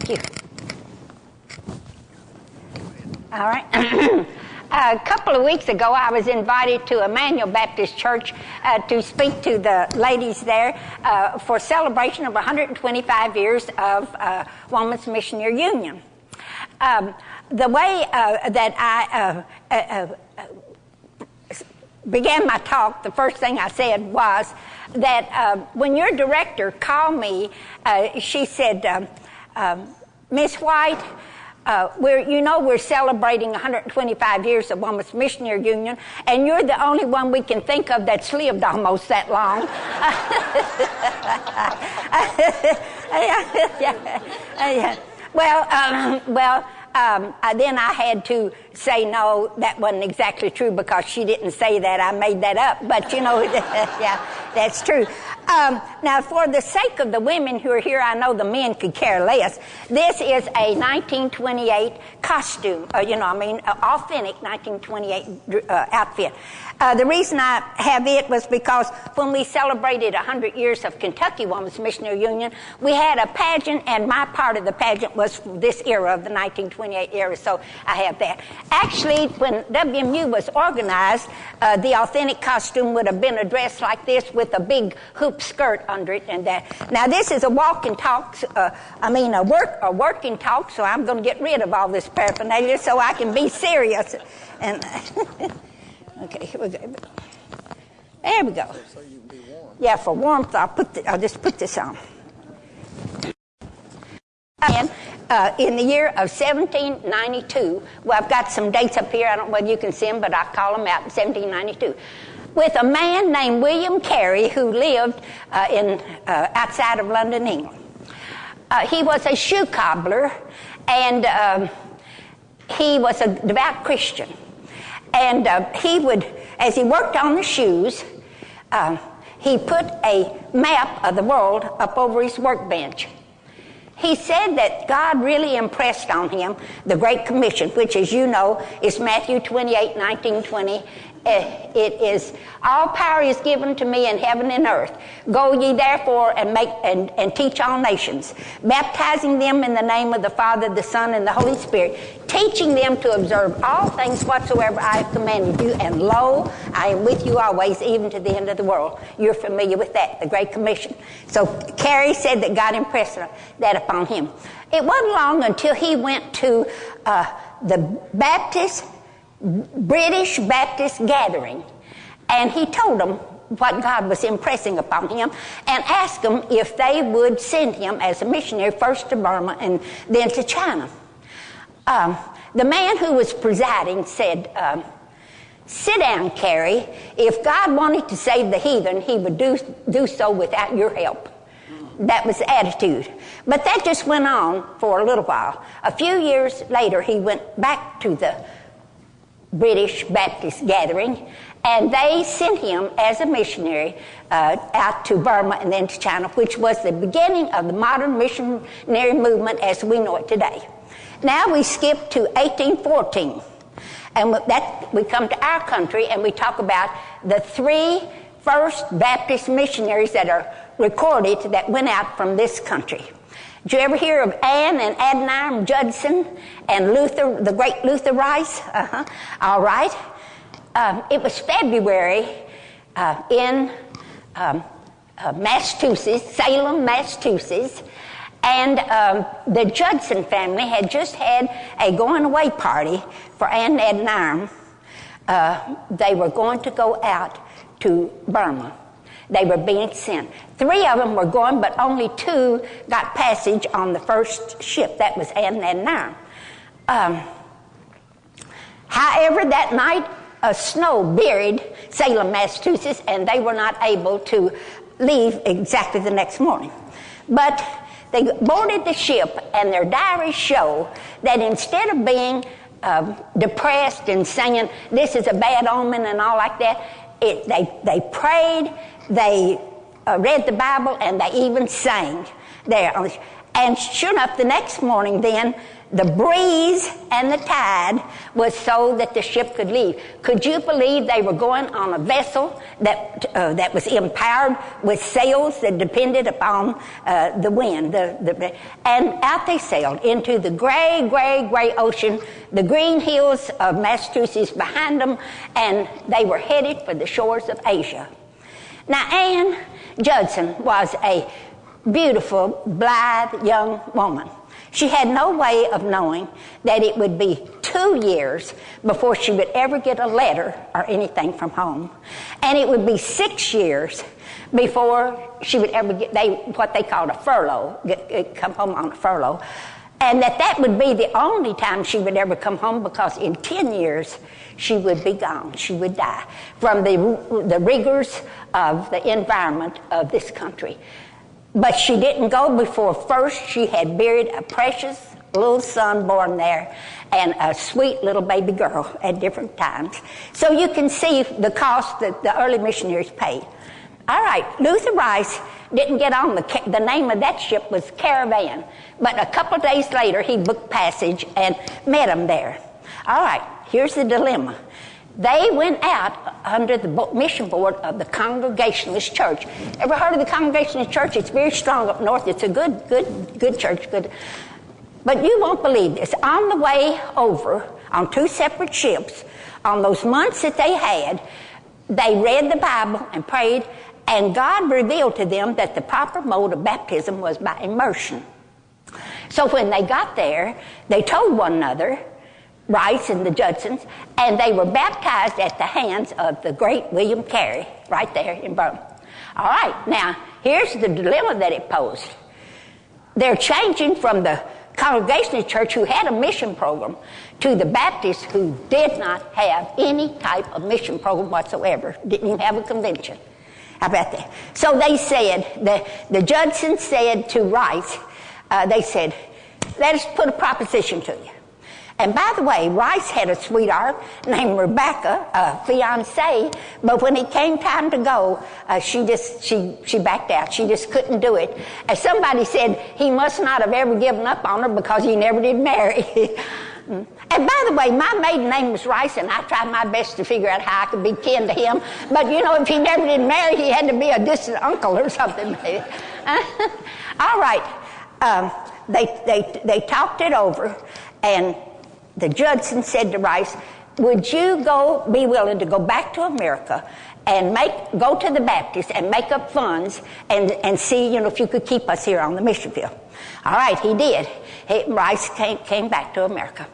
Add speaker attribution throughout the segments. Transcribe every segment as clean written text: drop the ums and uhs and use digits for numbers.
Speaker 1: Thank you. All right. A couple of weeks ago, I was invited to Emmanuel Baptist Church to speak to the ladies there for celebration of 125 years of Women's Missionary Union. The way that I began my talk, the first thing I said was that when your director called me, she said, Miss White, we're celebrating 125 years of Women's Missionary Union, and you're the only one we can think of that's lived almost that long. Then I had to say, no, that wasn't exactly true because she didn't say that. I made that up. But, yeah, that's true. Now, for the sake of the women who are here, I know the men could care less. This is a 1928 costume, authentic 1928 outfit. The reason I have it was because when we celebrated 100 years of Kentucky Women's Missionary Union, we had a pageant, and my part of the pageant was this era of the 1928 era, so I have that. Actually, when WMU was organized, the authentic costume would have been a dress like this with a big hoop skirt under it and that. Now, this is a walk and talk, a working talk, so I'm going to get rid of all this paraphernalia so I can be serious. And okay, here we go. There we go. So you can be warm. Yeah, for warmth, I'll just put this on. And in the year of 1792, well, I've got some dates up here. I don't know whether you can see them, but I'll call them out. 1792, with a man named William Carey who lived outside of London, England. He was a shoe cobbler, and he was a devout Christian. And he would, as he worked on the shoes, he put a map of the world up over his workbench. He said that God really impressed on him the Great Commission, which, as you know, is Matthew 28:19-20. It is, all power is given to me in heaven and earth. Go ye therefore and make and teach all nations, baptizing them in the name of the Father, the Son, and the Holy Spirit, teaching them to observe all things whatsoever I have commanded you, and lo, I am with you always, even to the end of the world. You're familiar with that, the Great Commission. So Carey said that God impressed that upon him. It wasn't long until he went to the British Baptist gathering, and he told them what God was impressing upon him and asked them if they would send him as a missionary first to Burma and then to China. The man who was presiding said, sit down, Carey. If God wanted to save the heathen, he would do so without your help. That was the attitude. But that just went on for a little while. A few years later, he went back to the British Baptist gathering, and they sent him as a missionary out to Burma and then to China, which was the beginning of the modern missionary movement as we know it today. Now we skip to 1814, and we come to our country, and we talk about the three first Baptist missionaries that are recorded that went out from this country. Did you ever hear of Anne and Adoniram Judson and Luther, the great Luther Rice? All right. It was February in Massachusetts, Salem, Massachusetts, and the Judson family had just had a going-away party for Anne and Adoniram. They were going to go out to Burma. They were being sent. 3 of them were going, but only 2 got passage on the first ship. That was Anne and Adoniram. However, that night, snow buried Salem, Massachusetts, and they were not able to leave exactly the next morning. But they boarded the ship, and their diaries show that instead of being depressed and saying, this is a bad omen and all like that, they prayed, they read the Bible, and they even sang there. And sure enough, the next morning then, the breeze and the tide was so that the ship could leave. Could you believe they were going on a vessel that was empowered with sails that depended upon the wind? And out they sailed into the gray, gray, gray ocean, the green hills of Massachusetts behind them, and they were headed for the shores of Asia. Now, Ann Judson was a beautiful, blithe young woman. She had no way of knowing that it would be 2 years before she would ever get a letter or anything from home. And it would be 6 years before she would ever get what they called a furlough, come home on a furlough. And that would be the only time she would ever come home, because in 10 years she would be gone. She would die from the rigors of the environment of this country. But she didn't go before first she had buried a precious little son born there and a sweet little baby girl at different times. So you can see the cost that the early missionaries paid. All right, Luther Rice didn't get on the name of that ship was Caravan. But a couple of days later, he booked passage and met them there. All right, here's the dilemma. They went out under the mission board of the Congregationalist Church. Ever heard of the Congregationalist Church? It's very strong up north. It's a good church. Good. But you won't believe this. On the way over, on 2 separate ships, on those months that they had, they read the Bible and prayed, and God revealed to them that the proper mode of baptism was by immersion. So when they got there, they told one another, Rice and the Judsons, and they were baptized at the hands of the great William Carey, right there in Burma. All right, now, here's the dilemma that it posed. They're changing from the Congregationalist Church, who had a mission program, to the Baptists, who did not have any type of mission program whatsoever, didn't even have a convention. How about that? So they said, the Judsons said to Rice, they said, let us put a proposition to you. And by the way, Rice had a sweetheart named Rebecca, a fiancée, but when it came time to go, she backed out. She just couldn't do it. As somebody said, he must not have ever given up on her because he never did marry. And by the way, my maiden name was Rice, and I tried my best to figure out how I could be kin to him. But you know, if he never did marry, he had to be a distant uncle or something. All right. They talked it over, and the Judson said to Rice, would you be willing to go back to America and go to the Baptist and make up funds and see, if you could keep us here on the mission field? All right, he did. Rice came back to America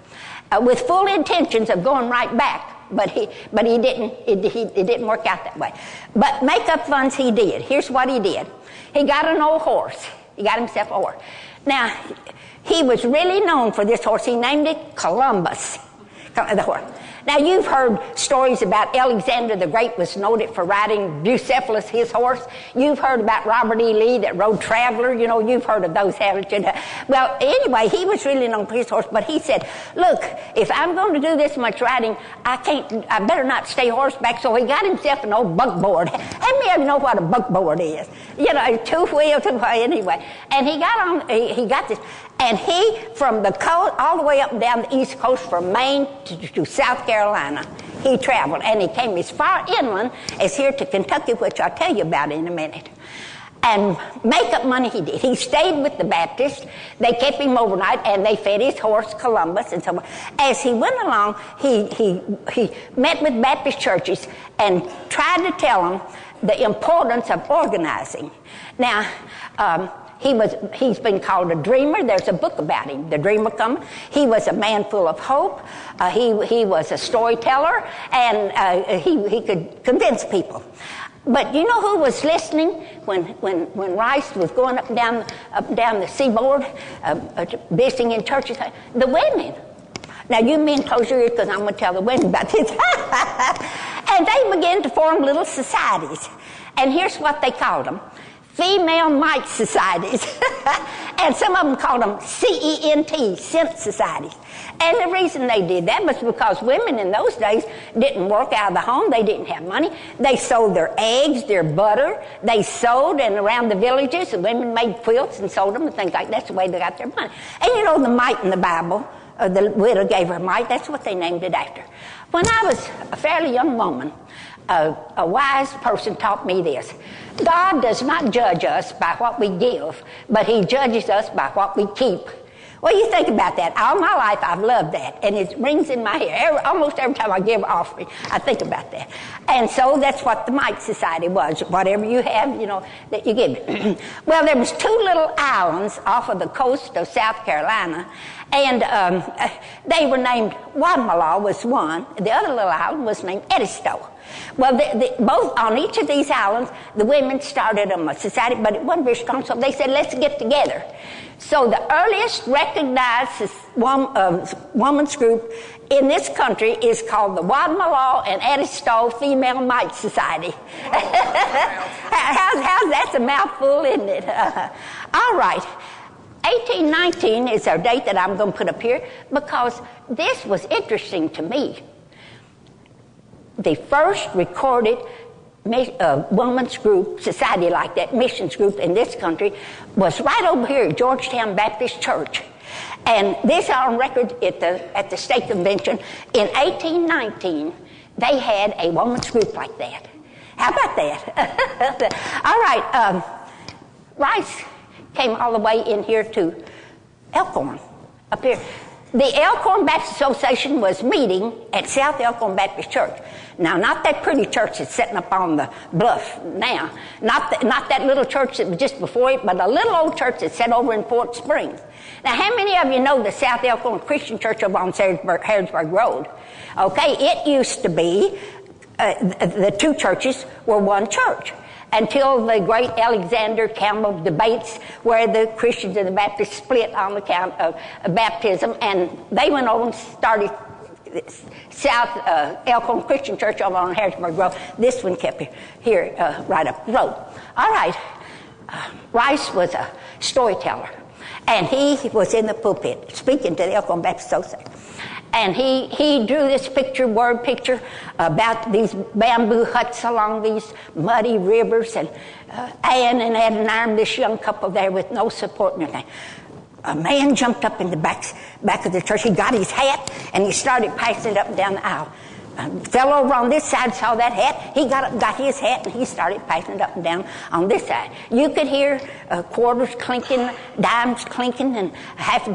Speaker 1: with full intentions of going right back, but he didn't. It didn't work out that way. But make up funds he did. Here's what he did. He got an old horse. He got himself a horse. Now, he was really known for this horse. He named it Columbus, the horse. Now, you've heard stories about Alexander the Great was noted for riding Bucephalus, his horse. You've heard about Robert E. Lee that rode Traveler. You've heard of those, haven't you? Well, anyway, he was really known for his horse, but he said, look, if I'm going to do this much riding, I better not stay horseback. So he got himself an old buckboard. How many of you know what a buckboard is? 2 wheels, anyway. And he got this. And he, from the coast, all the way up and down the East Coast, from Maine to South Carolina, he traveled. And he came as far inland as here to Kentucky, which I'll tell you about in a minute. And make up money he did. He stayed with the Baptists. They kept him overnight, and they fed his horse, Columbus, and so on. As he went along, he met with Baptist churches and tried to tell them the importance of organizing. Now, he's been called a dreamer. There's a book about him, The Dreamer Coming. He was a man full of hope. He was a storyteller, and he could convince people. But you know who was listening when Rice was going up and down the seaboard, visiting in churches? The women. Now, you men close your ears, because I'm going to tell the women about this. And they began to form little societies. And here's what they called them: female mite societies. And some of them called them CENT, scent societies. And the reason they did that was because women in those days didn't work out of the home. They didn't have money. They sold their eggs, their butter. They sewed, and around the villages, the women made quilts and sold them and things like that. That's the way they got their money. And you know, the mite in the Bible, the widow gave her mite. That's what they named it after. When I was a fairly young woman, a wise person taught me this. God does not judge us by what we give, but he judges us by what we keep. Well, you think about that. All my life, I've loved that, and it rings in my ear. Almost every time I give an offering, I think about that. And so that's what the Mite Society was. Whatever you have, you know, that you give. Well, there was 2 little islands off of the coast of South Carolina, and they were named, Wadmalaw was one. The other little island was named Edisto. Well, both on each of these islands, the women started a society, but it wasn't very strong, so they said, let's get together. So the earliest recognized women's group in this country is called the Wadmalaw and Edisto Female Mite Society. How's that's a mouthful, isn't it? All right. 1819 is our date that I'm going to put up here because this was interesting to me. The first recorded women's group, society like that, missions group in this country, was right over here at Georgetown Baptist Church. And this on record at the state convention. In 1819, they had a women's group like that. How about that? All right, Rice came all the way in here to Elkhorn, up here. The Elkhorn Baptist Association was meeting at South Elkhorn Baptist Church. Now, not that pretty church that's sitting up on the bluff now. Not that little church that was just before it, but a little old church that's set over in Fort Springs. Now, how many of you know the South Elkhorn Christian Church over on Harrodsburg Road? Okay, it used to be, the 2 churches were one church, until the great Alexander Campbell debates where the Christians and the Baptists split on account of baptism, and they went over and started South Elkhorn Christian Church over on Harrisburg Road. This one kept here right up the road. All right. Rice was a storyteller, and he was in the pulpit speaking to the Elkhorn Baptist Association. And he drew this word picture about these bamboo huts along these muddy rivers, and Ann and Adoniram, this young couple there with no support and everything. A man jumped up in the back of the church. He got his hat, and he started passing it up and down the aisle. Fell over on this side, saw that hat. He got his hat, and he started passing it up and down on this side. You could hear quarters clinking, dimes clinking, and half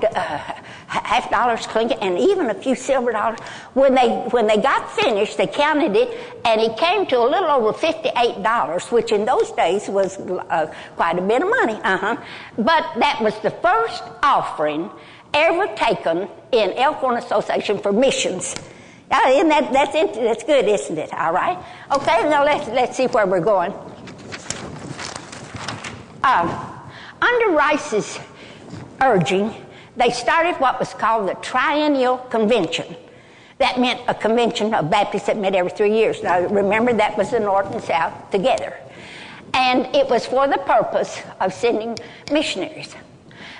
Speaker 1: dollars clinking, and even a few silver dollars. When they got finished, they counted it, and it came to a little over $58, which in those days was quite a bit of money. But that was the first offering ever taken in Elkhorn Association for missions. Isn't that's good, isn't it? All right. Okay, now let's see where we're going. Under Rice's urging, they started what was called the Triennial Convention. That meant a convention of Baptists that met every 3 years. Now, remember, that was the North and South together. And it was for the purpose of sending missionaries.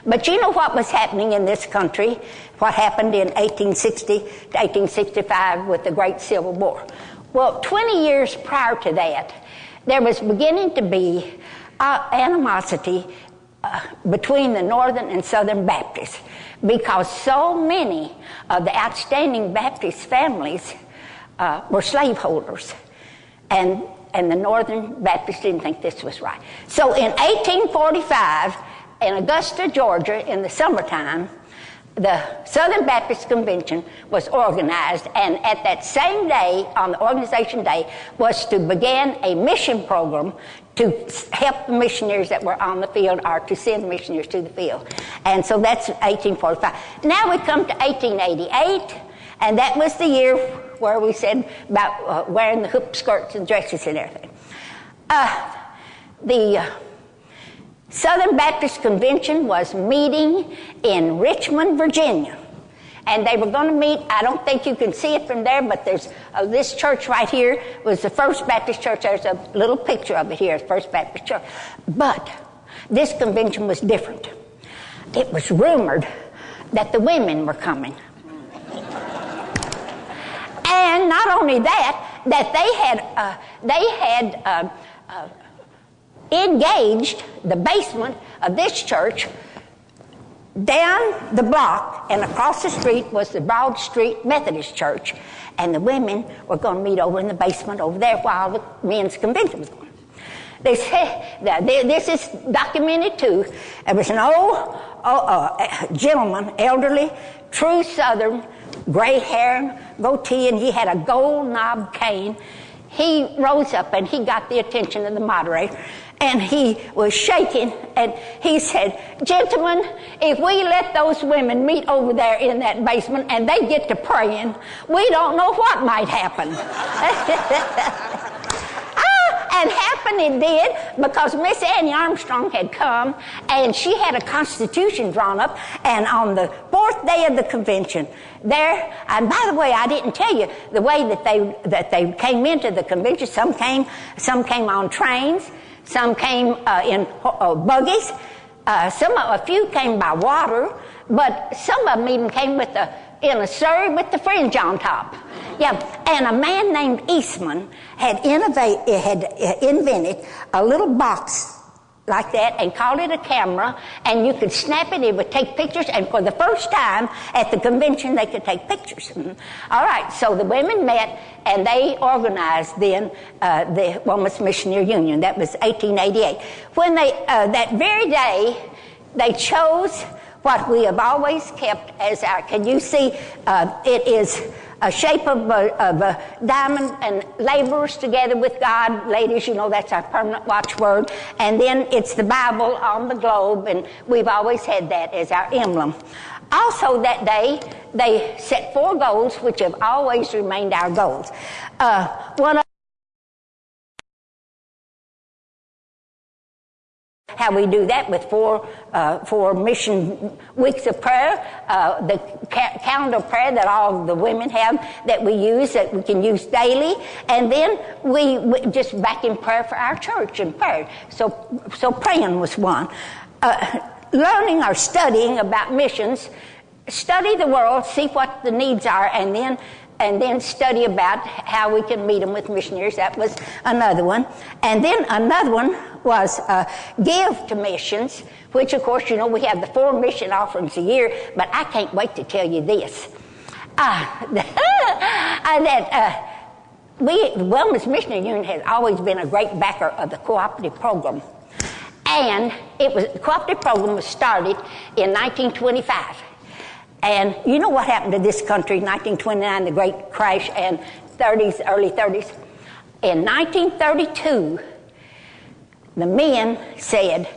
Speaker 1: But you know what was happening in this country, what happened in 1860 to 1865 with the Great Civil War. Well, 20 years prior to that, there was beginning to be animosity between the Northern and Southern Baptists, because so many of the outstanding Baptist families were slaveholders, and the Northern Baptists didn't think this was right. So in 1845, in Augusta, Georgia, in the summertime, the Southern Baptist Convention was organized, and at that same day, on the organization day, was to begin a mission program to help the missionaries that were on the field, or to send missionaries to the field. And so that's 1845. Now we come to 1888, and that was the year where we said about wearing the hoop skirts and dresses and everything. The Southern Baptist Convention was meeting in Richmond, Virginia. and they were going to meet. I don't think you can see it from there, but there's this church right here was the First Baptist Church. There's a little picture of it here, First Baptist Church. But this convention was different. It was rumored that the women were coming. And not only that they had engaged the basement of this church. Down the block and across the street was the Broad Street Methodist Church, and the women were going to meet over in the basement over there while the men's convention was going. They said that this is documented too. There was an old gentleman, elderly, true Southern, gray hair, goatee, and he had a gold knob cane. He rose up and he got the attention of the moderator. And he was shaking, and he said, "Gentlemen, if we let those women meet over there in that basement and they get to praying, we don't know what might happen." And happen it did, because Miss Annie Armstrong had come, and she had a constitution drawn up, and on the 4th day of the convention, there, and by the way, I didn't tell you the way that they came into the convention. Some came on trains. Some came in buggies. A few came by water, but some of them even came in a surrey with the fringe on top. Yeah, and a man named Eastman had invented a little box like that and called it a camera, and you could snap it. It would take pictures, and for the first time at the convention, they could take pictures. All right, so the women met, and they organized then the Women's Missionary Union. That was 1888. When that very day, they chose what we have always kept as our, can you see, it is a shape of a diamond, and laborers together with God. Ladies, you know that's our permanent watchword. And then it's the Bible on the globe, and we've always had that as our emblem. Also that day, they set 4 goals, which have always remained our goals. One of how we do that with 4 mission weeks of prayer, the calendar prayer that all the women have that we use, that we can use daily, and then we just back in prayer for our church and prayer. So praying was one. Learning or studying about missions, study the world, see what the needs are, and then study about how we can meet them with missionaries. That was another one. And then another one was give to missions, which, of course, you know, we have the 4 mission offerings a year, but I can't wait to tell you this. The Wellness Missionary Union has always been a great backer of the cooperative program. And the cooperative program was started in 1925. And you know what happened to this country in 1929, the great crash, and early 30s? In 1932, the men said,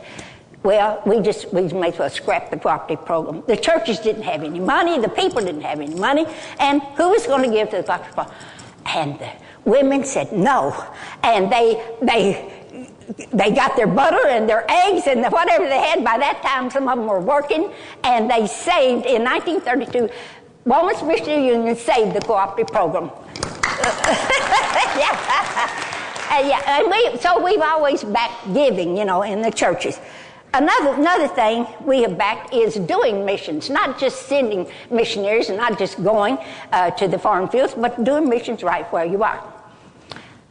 Speaker 1: well, we may as well scrap the cooperative program. The churches didn't have any money, the people didn't have any money, and who was going to give to the cooperative program? And the women said no. And they got their butter and their eggs and whatever they had. By that time, some of them were working, and they saved, in 1932, Women's Missionary Union saved the cooperative program. So we've always backed giving, you know, in the churches. Another thing we have backed is doing missions, not just sending missionaries and not just going to the foreign fields, but doing missions right where you are.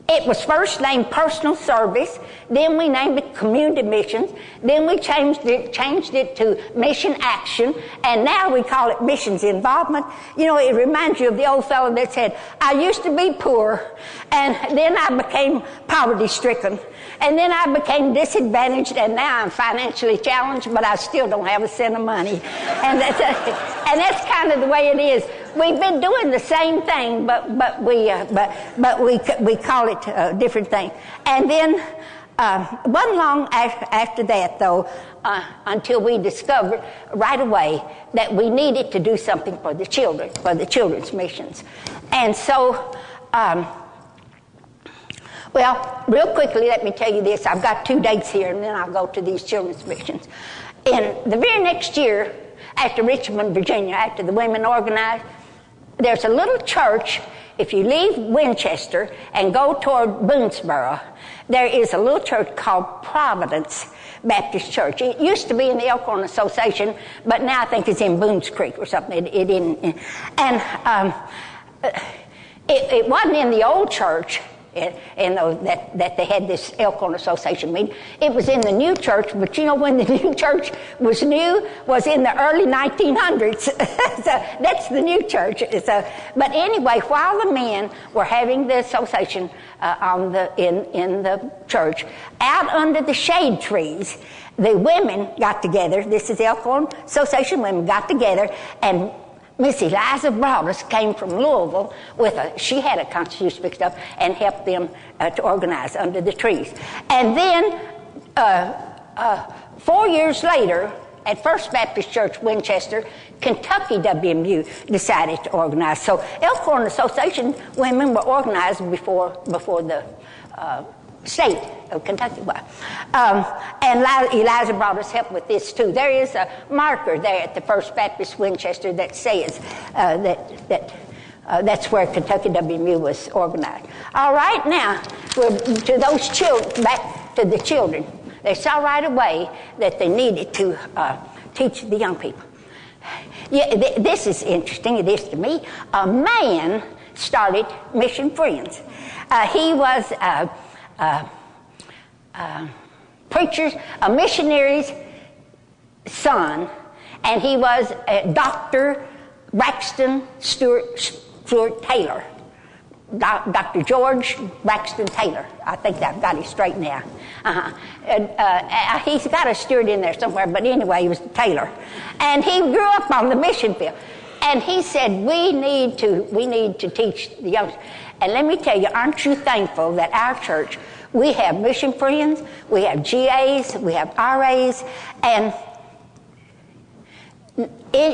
Speaker 1: It was first named personal service, then we named it community missions, then we changed it to mission action, and now we call it missions involvement. You know, it reminds you of the old fellow that said, I used to be poor, and then I became poverty-stricken, and then I became disadvantaged, and now I'm financially challenged, but I still don't have a cent of money. And that's kind of the way it is. We've been doing the same thing, but we call it a different thing. And then wasn't long after that, though, until we discovered right away that we needed to do something for the children, for the children's missions. And so, well, real quickly, let me tell you this. I've got 2 dates here, and then I'll go to these children's missions. In the very next year, after Richmond, Virginia, after the women organized. There's a little church. If you leave Winchester and go toward Boonesboro, there is a little church called Providence Baptist Church. It used to be in the Elkhorn Association, but now I think it's in Boones Creek or something. It didn't. And it wasn't in the old church, that they had this Elkhorn Association meeting. It was in the new church, but you know when the new church was new was in the early 1900s. So that's the new church. So, but anyway, while the men were having the association in the church, out under the shade trees, the women got together. This is the Elkhorn Association women got together, and Miss Eliza Broadus came from Louisville she had a constitution fixed up and helped them to organize under the trees. And then 4 years later, at First Baptist Church, Winchester, Kentucky WMU decided to organize. So Elkhorn Association women were organized before the state of Kentucky was. And Eliza brought us help with this too. There is a marker there at the First Baptist Winchester that says that's where Kentucky WMU was organized. All right, now to those children, back to the children. They saw right away that they needed to teach the young people. Yeah, this is interesting. It is to me. A man started Mission Friends. He was preacher's, a missionary's son, and he was Dr. Braxton Stewart Taylor. Dr. George Braxton Taylor. I think I've got it straight now. He's got a Stewart in there somewhere, but anyway, he was Taylor. And he grew up on the mission field. And he said, we need to teach the young. And let me tell you, aren't you thankful that our church, we have mission friends, we have GAs, we have RAs, and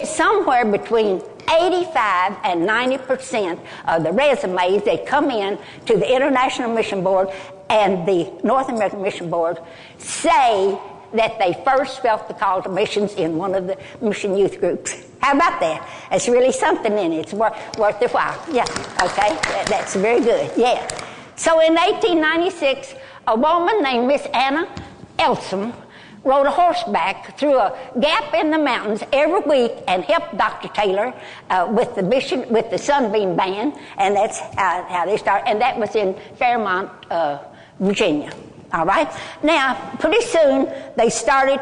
Speaker 1: somewhere between 85 and 90% of the resumes that come in to the International Mission Board and the North American Mission Board say that they first felt the call to missions in one of the mission youth groups. How about that? It's really something in it. It's worth their while. Yeah, okay, that's very good, yeah. So in 1896, a woman named Miss Anna Elsom rode a horseback through a gap in the mountains every week and helped Dr. Taylor with the Sunbeam Band, and that's how they started. And that was in Fairmont, Virginia. All right. Now, pretty soon they started.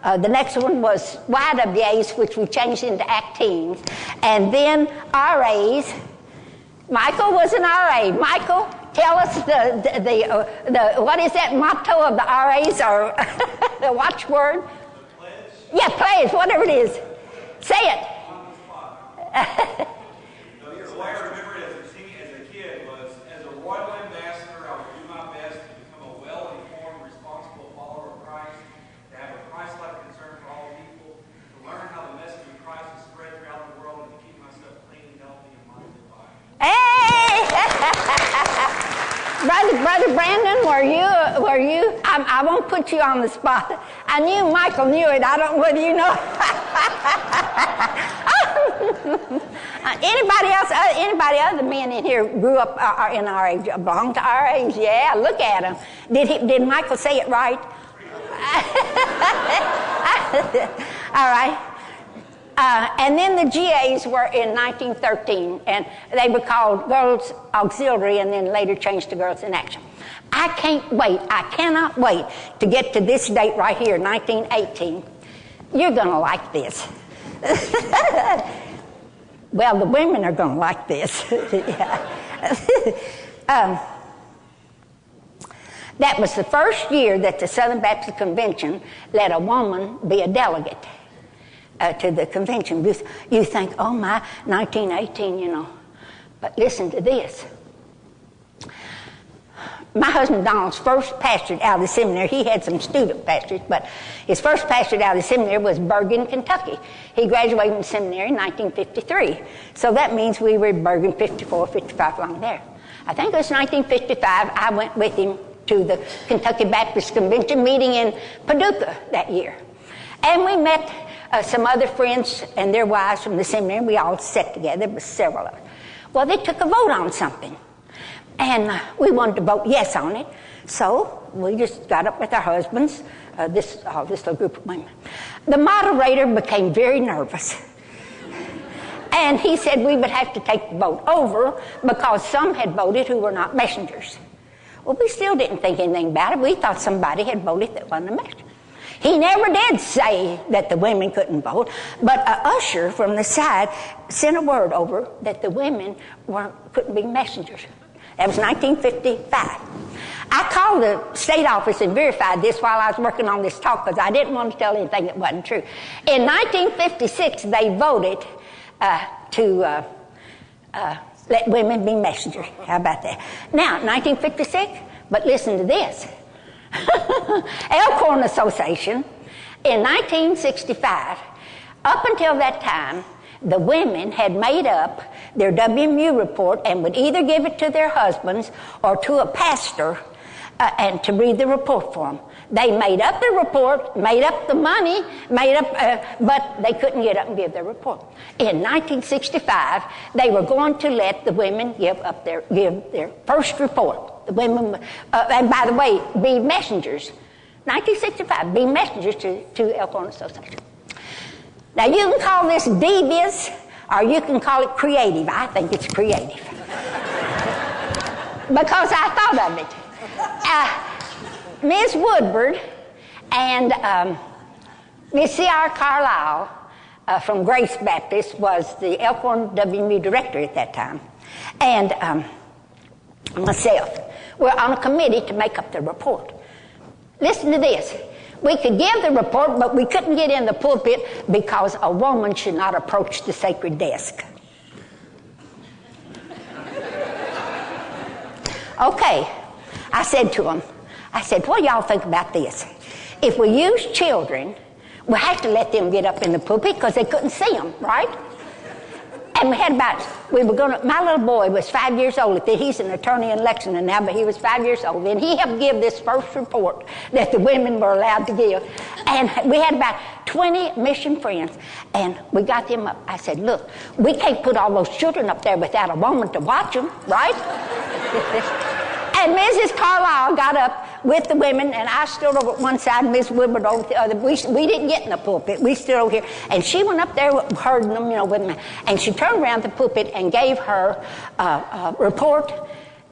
Speaker 1: The next one was YWAs, which we changed into Acteens, and then RAs. Michael was an RA. Michael, tell us the what is that motto of the RAs or the watchword?
Speaker 2: Pledge.
Speaker 1: Yeah, pledge, whatever it is. Say it.
Speaker 2: The way I remember it as a kid was, as a royal ambassador, I would do my best to become a well-informed, responsible follower of Christ, to have a Christ-like concern for all people, to learn how the message of Christ is spread throughout the world, and to keep myself clean, healthy, and mindful by it.
Speaker 1: Hey! Brother Brandon, were you? I won't put you on the spot. I knew Michael knew it. I don't know whether you know. Anybody other men in here grew up in RA, belong to RAs? Yeah, look at them. Did Michael say it right? All right. And then the GAs were in 1913, and they were called Girls Auxiliary and then later changed to Girls in Action. I cannot wait to get to this date right here, 1918. You're going to like this. Well, the women are going to like this. That was the first year that the Southern Baptist Convention let a woman be a delegate to the convention. You think, oh my, 1918, you know. But listen to this. My husband Donald's first pastored out of the seminary. He had some student pastors, but his first pastored out of the seminary was Bergen, Kentucky. He graduated from the seminary in 1953. So that means we were in Bergen 54, 55 along there. I think it was 1955. I went with him to the Kentucky Baptist Convention meeting in Paducah that year. And we met some other friends and their wives from the seminary. We all sat together. There was several of us. Well, they took a vote on something, and we wanted to vote yes on it. So we just got up with our husbands, this little group of women. The moderator became very nervous. And he said we would have to take the vote over because some had voted who were not messengers. Well, we still didn't think anything about it. We thought somebody had voted that wasn't a messenger. He never did say that the women couldn't vote, but an usher from the side sent a word over that the women couldn't be messengers. That was 1955. I called the state office and verified this while I was working on this talk because I didn't want to tell anything that wasn't true. In 1956, they voted to let women be messengers. How about that? Now, 1956, but listen to this. Elkhorn Association, in 1965, up until that time, the women had made up their WMU report and would either give it to their husbands or to a pastor and to read the report for them. They made up the report, made up the money, but they couldn't get up and give their report. In 1965, they were going to let the women give their first report. The women, and by the way, be messengers. 1965, be messengers to Elkhorn Association. Now you can call this devious, or you can call it creative. I think it's creative because I thought of it. Ms. Woodward and Ms. C.R. Carlisle from Grace Baptist was the Elkhorn WMU director at that time, and myself were on a committee to make up the report. Listen to this. We could give the report, but we couldn't get in the pulpit because a woman should not approach the sacred desk. Okay, I said to them, what do y'all think about this? If we use children, we have to let them get up in the pulpit because they couldn't see them, right? And my little boy was 5 years old. He's an attorney in Lexington now, but he was 5 years old. And he helped give this first report that the women were allowed to give. And we had about 20 mission friends, and we got them up. I said, look, we can't put all those children up there without a woman to watch them, right? And Mrs. Carlisle got up with the women, and I stood over at one side, Ms. Woodward over the other. We didn't get in the pulpit. We stood over here. And she went up there herding them, with me. And she turned around the pulpit and gave her report,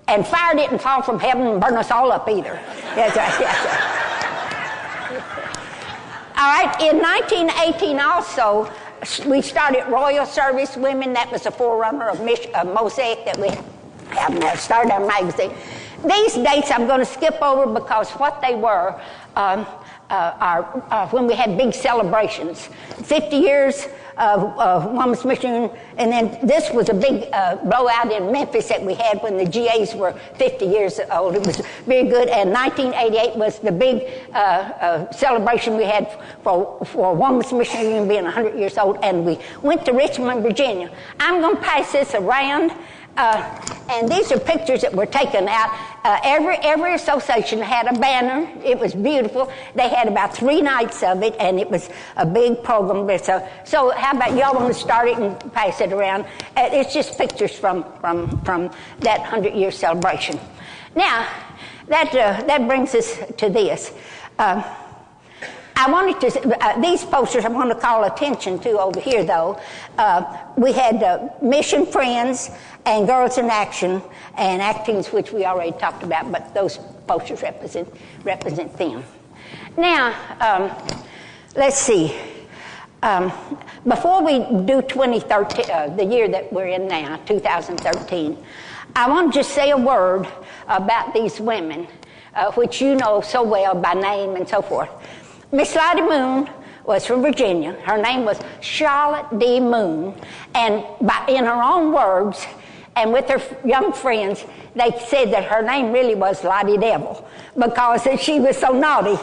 Speaker 1: and fire didn't fall from heaven and burn us all up either. Yes, all right, in 1918 also, we started Royal Service Women. That was a forerunner of Mosaic that we have now, started our magazine. These dates I'm going to skip over because what they were are when we had big celebrations. 50 years of Women's Mission, and then this was a big blowout in Memphis that we had when the GAs were 50 years old. It was very good, and 1988 was the big celebration we had for Women's Mission being 100 years old, and we went to Richmond, Virginia. I'm going to pass this around. And these are pictures that were taken out. Every association had a banner. It was beautiful. They had about 3 nights of it, and it was a big program. So how about y'all want to start it and pass it around? It's just pictures from that 100-year celebration. Now, that brings us to this. I wanted to, these posters I want to call attention to over here, though. We had Mission Friends and Girls in Action and Actings, which we already talked about, but those posters represent them. Now, let's see. Before we do 2013, the year that we're in now, 2013, I want to just say a word about these women, which you know so well by name and so forth. Miss Lottie Moon was from Virginia. Her name was Charlotte D. Moon. And in her own words, and with her young friends, they said that her name really was Lottie Devil because she was so naughty,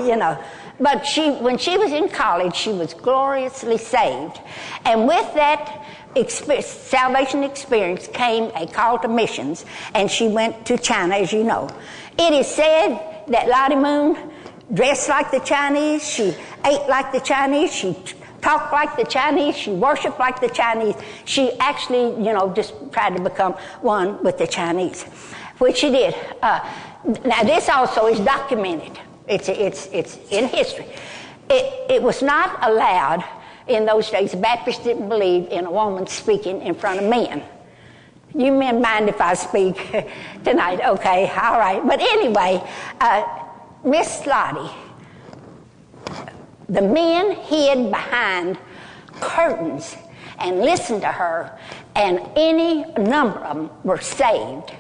Speaker 1: But when she was in college, she was gloriously saved. And with that salvation experience came a call to missions, and she went to China, as you know. It is said that Lottie Moon dressed like the Chinese, she ate like the Chinese, she talked like the Chinese. She worshiped like the Chinese. She actually, just tried to become one with the Chinese, which she did. Now, this also is documented. It's in history. It was not allowed in those days. The Baptists didn't believe in a woman speaking in front of men. You men mind if I speak tonight? Okay, all right. But anyway, Miss Lottie, the men hid behind curtains and listened to her, and any number of them were saved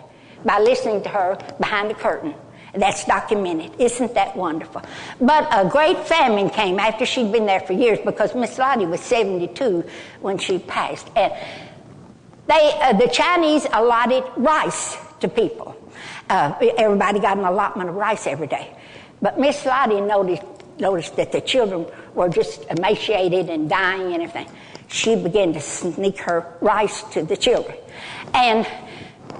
Speaker 1: by listening to her behind the curtain. That's documented. Isn't that wonderful? But a great famine came after she'd been there for years, because Miss Lottie was 72 when she passed. And the Chinese allotted rice to people. Everybody got an allotment of rice every day. But Miss Lottie noticed that the children were just emaciated and dying and everything. She began to sneak her rice to the children. And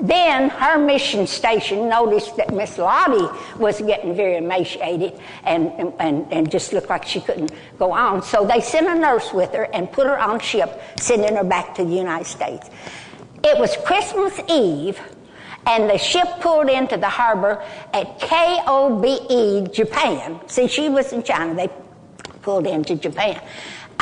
Speaker 1: then her mission station noticed that Miss Lottie was getting very emaciated and just looked like she couldn't go on. So they sent a nurse with her and put her on a ship, sending her back to the United States. It was Christmas Eve, and the ship pulled into the harbor at Kobe, Japan. See, she was in China. They pulled into Japan.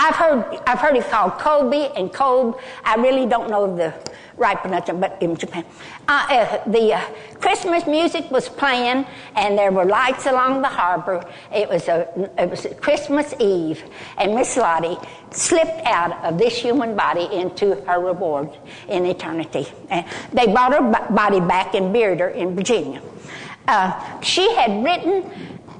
Speaker 1: I've heard it called Kobe and Kobe. I really don't know the right pronunciation, but in Japan. The Christmas music was playing, and there were lights along the harbor. It was a Christmas Eve, and Miss Lottie slipped out of this human body into her reward in eternity. And they brought her body back and buried her in Virginia. She had written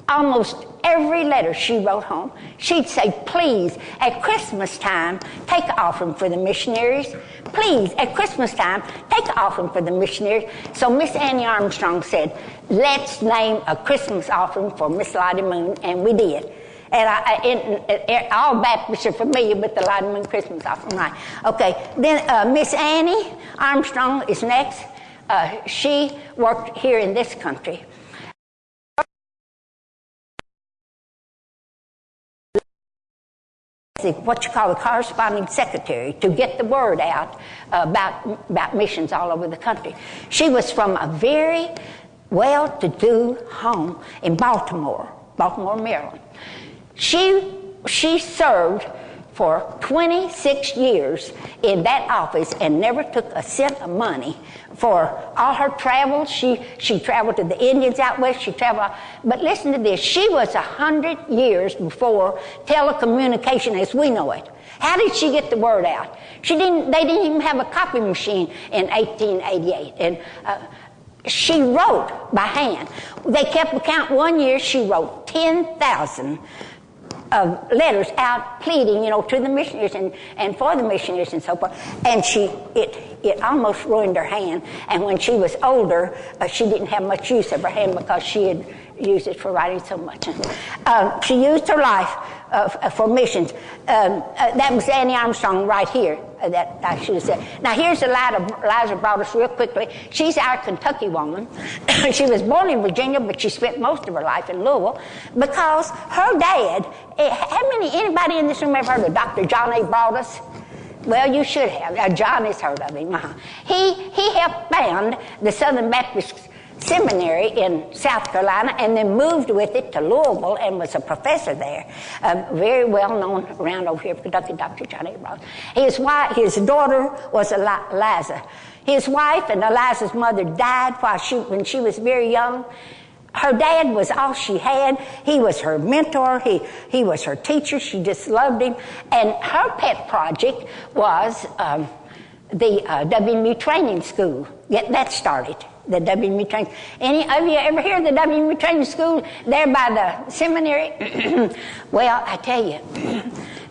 Speaker 1: almost every letter she wrote home. She'd say, please, at Christmas time, take an offering for the missionaries. Please, at Christmas time, take an offering for the missionaries. So Miss Annie Armstrong said, let's name a Christmas offering for Miss Lottie Moon, and we did. And all Baptists are familiar with the Lottie Moon Christmas offering, right? Okay, then Miss Annie Armstrong is next. She worked here in this country. What you call a corresponding secretary, to get the word out about missions all over the country. She was from a very well-to-do home in Baltimore, Maryland. She served for 26 years in that office and never took a cent of money for all her travels. She traveled to the Indians out west. She traveled, but listen to this. She was 100 years before telecommunication as we know it. How did she get the word out? They didn't even have a copy machine in 1888. And she wrote by hand. They kept account. One year she wrote 10,000 letters out pleading, to the missionaries and for the missionaries and so forth. And it almost ruined her hand. And when she was older, she didn't have much use of her hand because she had used it for writing so much. She used her life for missions. That was Annie Armstrong right here. That I should have said. Now here's Eliza Broadus real quickly. She's our Kentucky woman. She was born in Virginia, but she spent most of her life in Louisville because her dad. Anybody in this room ever heard of Dr. John A. Broadus? Well, you should have. John has heard of him. He helped found the Southern Baptist Seminary in South Carolina and then moved with it to Louisville and was a professor there. Very well known around over here in Kentucky, Dr. John A. Broadus. His daughter was Eliza. His wife and Eliza's mother died when she was very young. Her dad was all she had. He was her mentor. He was her teacher. She just loved him. And her pet project was the WMU training school. Get that started. The WMU training. Any of you ever hear of the WMU training school there by the seminary? Well, I tell you,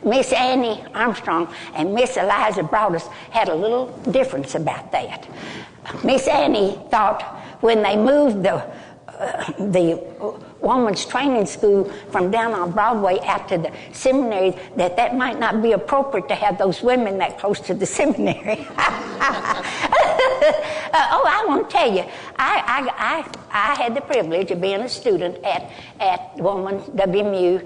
Speaker 1: Miss Annie Armstrong and Miss Eliza Broadus had a little difference about that. Miss Annie thought when they moved the woman's training school from down on Broadway out to the seminary, that might not be appropriate to have those women that close to the seminary. I want to tell you, I had the privilege of being a student at woman's WMU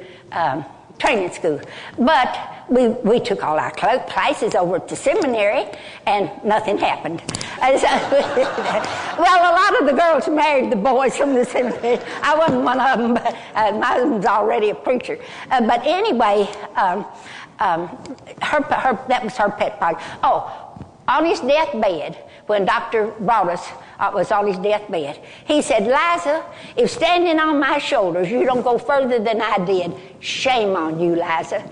Speaker 1: training school. But we took all our classes over at the seminary, and nothing happened. Well, a lot of the girls married the boys from the seminary. I wasn't one of them, but my husband's already a preacher. But anyway, that was her pet project. Oh, on his deathbed, when Dr. Broadus was on his deathbed, he said, Liza, if standing on my shoulders you don't go further than I did, shame on you, Liza.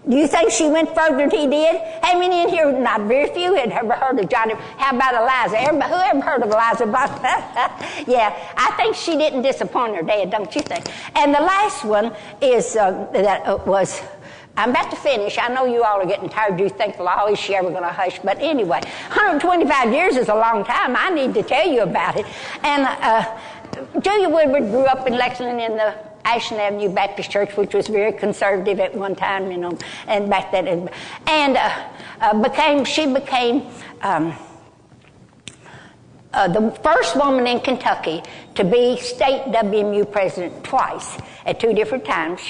Speaker 1: Do you think she went further than he did? How many in here, not very few, had ever heard of Johnny? How about Eliza? Who ever heard of Eliza? Yeah, I think she didn't disappoint her dad, don't you think? And the last one is I'm about to finish. I know you all are getting tired. You think, well, is she ever going to hush? But anyway, 125 years is a long time. I need to tell you about it. And Julia Woodward grew up in Lexington in the Ashland Avenue Baptist Church, which was very conservative at one time, you know, and back then. And she became the first woman in Kentucky to be state WMU president twice at two different times.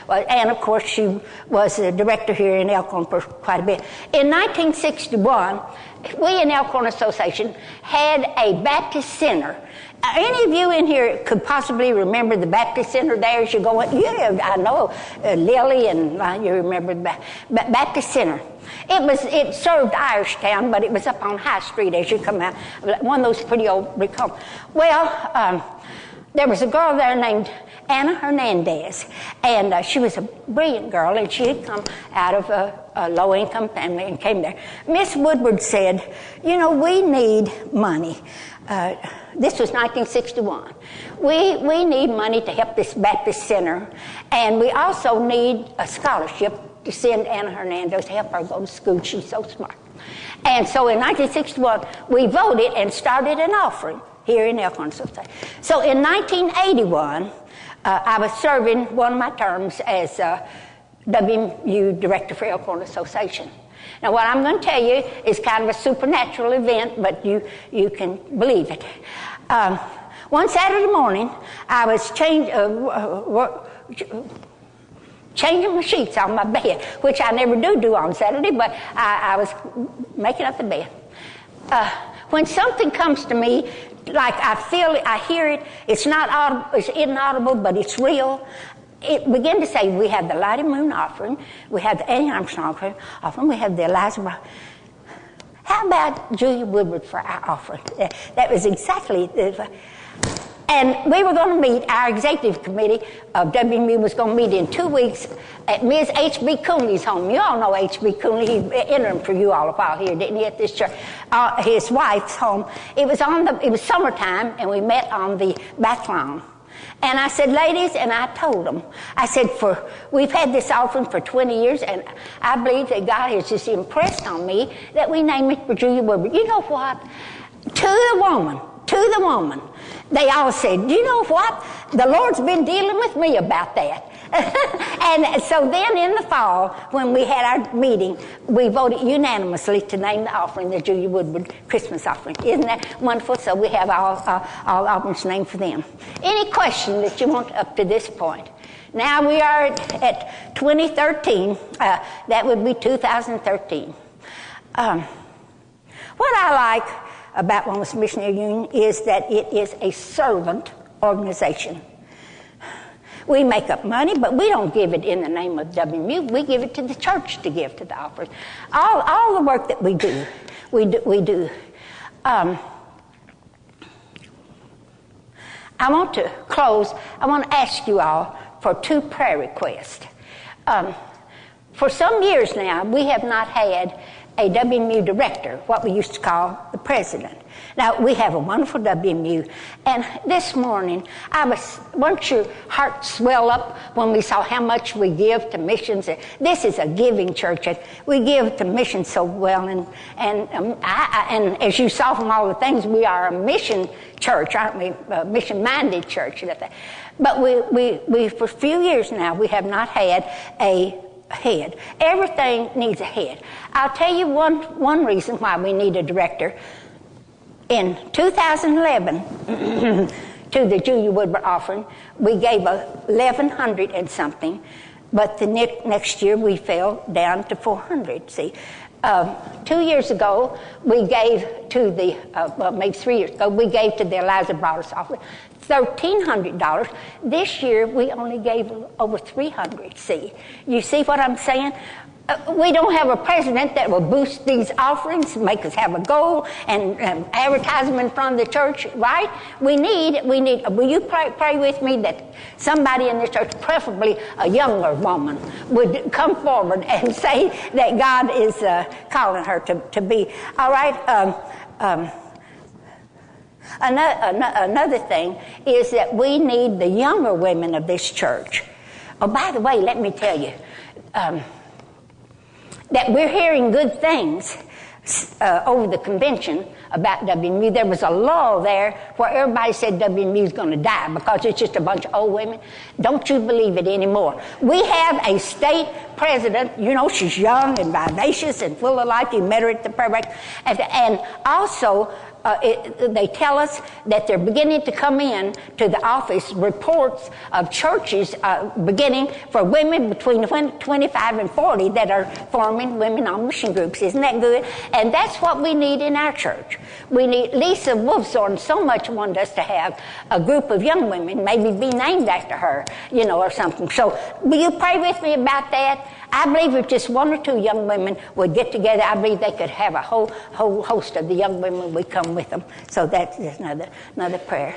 Speaker 1: And of course she was a director here in Elkhorn for quite a bit. In 1961, we in Elkhorn Association had a Baptist center. Any of you in here could possibly remember the Baptist center there as you go in? Yeah, I know Lily, and you remember the Baptist center. It served Irishtown, but it was up on High Street as you come out. One of those pretty old brick homes. Well, there was a girl there named Anna Hernandez, and she was a brilliant girl, and she had come out of a low-income family and came there. Miss Woodward said, you know, we need money. This was 1961. We need money to help this Baptist center, and we also need a scholarship to send Anna Hernandez to help her go to school. She's so smart. And so in 1961, we voted and started an offering here in Elkhorn. So in 1981, I was serving one of my terms as WMU Director for Elkhorn Association. Now, what I'm going to tell you is kind of a supernatural event, but you can believe it. One Saturday morning, I was changing my sheets on my bed, which I never do on Saturday, but I was making up the bed. When something comes to me, like I feel it, I hear it, it's not audible, it's inaudible, but it's real. It began to say, we have the Lottie Moon offering, we have the Armstrong offering, we have the Eliza Brown. How about Julia Woodward for our offering? That was exactly. And we were going to meet, our executive committee of WMU was going to meet in 2 weeks at Ms. H.B. Cooney's home. You all know H.B. Cooney. He interim for you all a while here, didn't he, at this church? His wife's home. It was summertime, and we met on the back lawn. And I said, ladies, and I told them, I said, we've had this offering for 20 years, and I believe that God has just impressed on me that we name it for Julia Woodward. You know what? To the woman, they all said, you know what? The Lord's been dealing with me about that. And so then in the fall, when we had our meeting, we voted unanimously to name the offering the Julia Woodward Christmas offering. Isn't that wonderful? So we have all offerings named for them. Any question that you want up to this point? Now we are at 2013. That would be 2013. What I like about Women's Missionary Union is that it is a servant organization. We make up money, but we don't give it in the name of WMU. We give it to the church to give to the offerings. All the work that we do. I want to close. I want to ask you all for 2 prayer requests. For some years now, we have not had a WMU director, what we used to call the president. Now, we have a wonderful WMU, and this morning, once your heart swell up when we saw how much we give to missions. This is a giving church, and we give to missions so well, and as you saw from all the things, we are a mission church, aren't we? A mission-minded church. But we for a few years now, we have not had a head. Everything needs a head. I'll tell you one reason why we need a director. In 2011, to the Julia Woodward offering, we gave 1,100 and something But the next year we fell down to 400, see. 2 years ago, we gave to the, maybe 3 years ago, we gave to the Eliza Broadus offering $1,300. This year, we only gave over $300, see. You see what I'm saying? We don't have a president that will boost these offerings, make us have a goal, and advertise them in front of the church, right? We need, will you pray with me that somebody in the church, preferably a younger woman, would come forward and say that God is calling her to be, all right? Another thing is that we need the younger women of this church. Oh, by the way, let me tell you, that we're hearing good things over the convention about WMU. There was a law there where everybody said WMU is going to die because it's just a bunch of old women. Don't you believe it anymore. We have a state president, you know, she's young and vivacious and full of life. You met her at the prayer break. And also, they tell us that they're beginning to come in to the office reports of churches beginning for women between 25 and 40 that are forming women on mission groups. Isn't that good? And that's what we need in our church. We need, Lisa Wolfsorn so much wanted us to have a group of young women, maybe be named after her, you know, or something. So will you pray with me about that? I believe if just one or two young women would get together, I believe they could have a whole host of the young women would come with them. So that's just another prayer.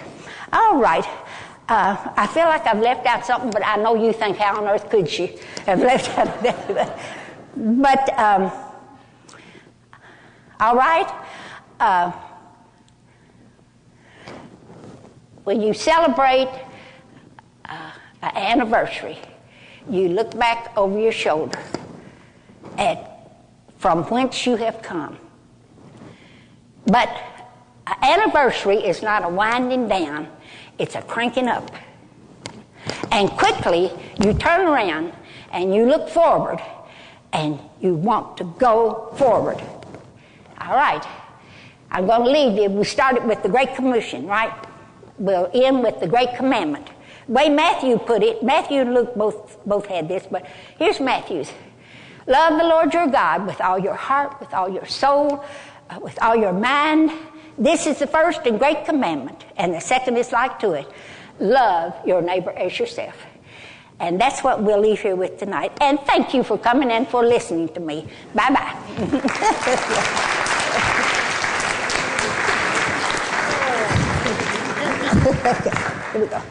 Speaker 1: All right. I feel like I've left out something, but I know you think, how on earth could she have left out that? But, all right. When you celebrate an anniversary, you look back over your shoulder at from whence you have come. But an anniversary is not a winding down, it's a cranking up. And quickly you turn around and you look forward and you want to go forward. All right, I'm going to leave you. We started with the Great Commission, right? We'll end with the Great Commandment. The way Matthew put it, Matthew and Luke both had this, but here's Matthew's. Love the Lord your God with all your heart, with all your soul, with all your mind. This is the first and great commandment, and the second is like to it. Love your neighbor as yourself. And that's what we'll leave here with tonight. And thank you for coming and for listening to me. Bye-bye. Okay, here we go.